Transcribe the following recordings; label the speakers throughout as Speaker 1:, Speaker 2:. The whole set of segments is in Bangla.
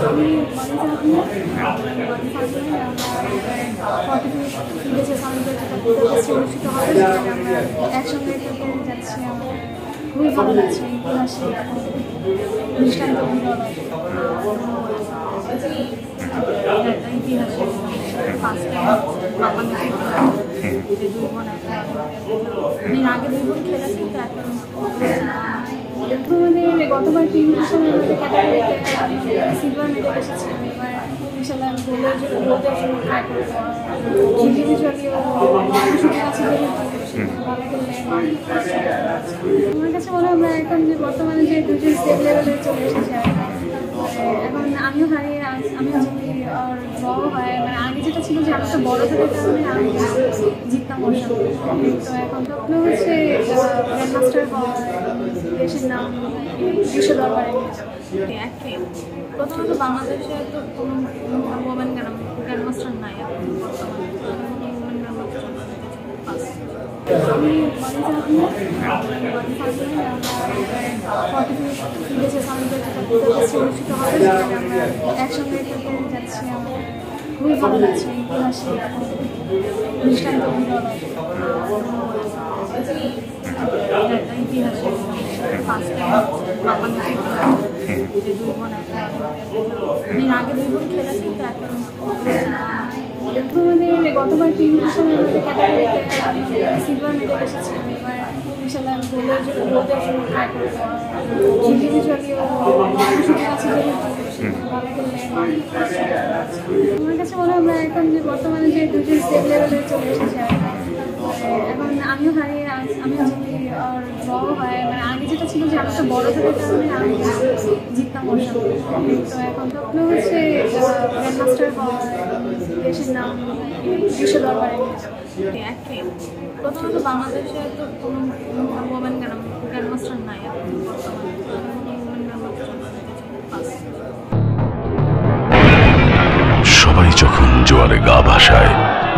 Speaker 1: আমি অনুষ্ঠিত হবে একসঙ্গে যাচ্ছি। আমার খুবই ভালো লাগছে ঐতিহাসিক দৃষ্টান্ত ইতিহাসের ফার্স্ট টাইম আগে 2 বোন খেলেছি তো এখন মানে গতবার টিম হিসেবে ক্যাটাগরিতে সিলভার মেডেল এসেছি। এবার ইনশাল্লাহ আমি গোল্ডের জন্য ট্রাই করবো। ইন্ডিভিজুয়ালি আমার কাছে মনে হয় এখন যে বর্তমানে যে দুজন স্টেট লেভেলে চলে এসেছে এখন আমিও হারিয়ে আমিও জিতি আর ড্র হয় মানে আগে যেটা ছিল যে একটা বড় থাকার কারণে আমি জিততাম ওর সাথে। তো এখন স্বপ্ন হচ্ছে গ্র্যান্ড মাস্টার হওয়ার, দেশের নাম বিশ্ব দরবারে প্রথমত বাংলাদেশে তো কোনো ওমেন গ্র্যান্ড মাস্টার নাই আমি অনুষ্ঠিত হবে একসঙ্গে যাচ্ছি। আমার খুবই ভালো লাগছে ঐতিহাসিক দৃষ্টান্ত ইতিহাসের ফার্স্ট টাইম আগে 2 বোন খেলেছি তো এখন মানে গতবার টিম হিসেবে ক্যাটাগরিতে সিলভার মেডেল এসেছি। এবার ইনশাল্লাহ আমি গোল্ডের জন্য ট্রাই করবো। ইন্ডিভিজুয়ালি আমার কাছে মনে হয় এখন যে বর্তমানে যে দুজন স্টেট লেভেলে চলে এসেছে এখন আমিও হারিয়ে আমিও জিতি আর ড্র হয় মানে আগে যেটা ছিল যে একটা বড় থাকার কারণে আমি জিততাম ওর সাথে। তো এখন স্বপ্ন হচ্ছে গ্র্যান্ড মাস্টার হওয়ার, দেশের নাম বিশ্ব দরবারে প্রথমত বাংলাদেশে তো কোনো ওমেন গ্র্যান্ড মাস্টার নাই
Speaker 2: সবাই যখন জোয়ারে গা ভাসায়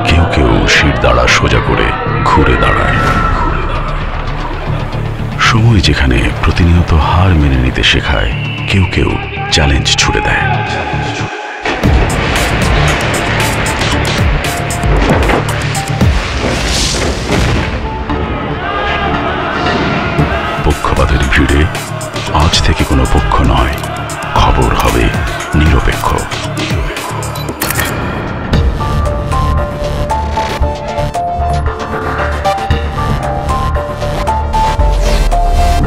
Speaker 2: কেউ কেউ শির দাঁড়া সোজা করে ঘুরে দাঁড়ায়। সময় যেখানে প্রতিনিয়ত হার মেনে নিতে শেখায় কেউ কেউ চ্যালেঞ্জ ছুড়ে দেয়। পক্ষপাতের ভিড়ে আজ থেকে কোনো পক্ষ নয়, খবর হবে নিরপেক্ষ।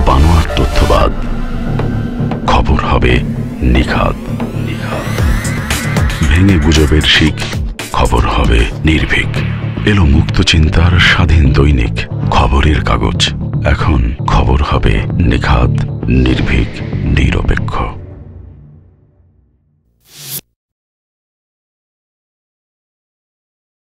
Speaker 2: বানোয়াট তথ্যবাদ, খবর হবে নিখাত। ভেঙে গুজবের শিক, খবর হবে নির্ভীক। এলো মুক্ত চিন্তার স্বাধীন দৈনিক খবরের কাগজ। এখন খবর হবে নিখাত, নির্ভীক, নিরপেক্ষ।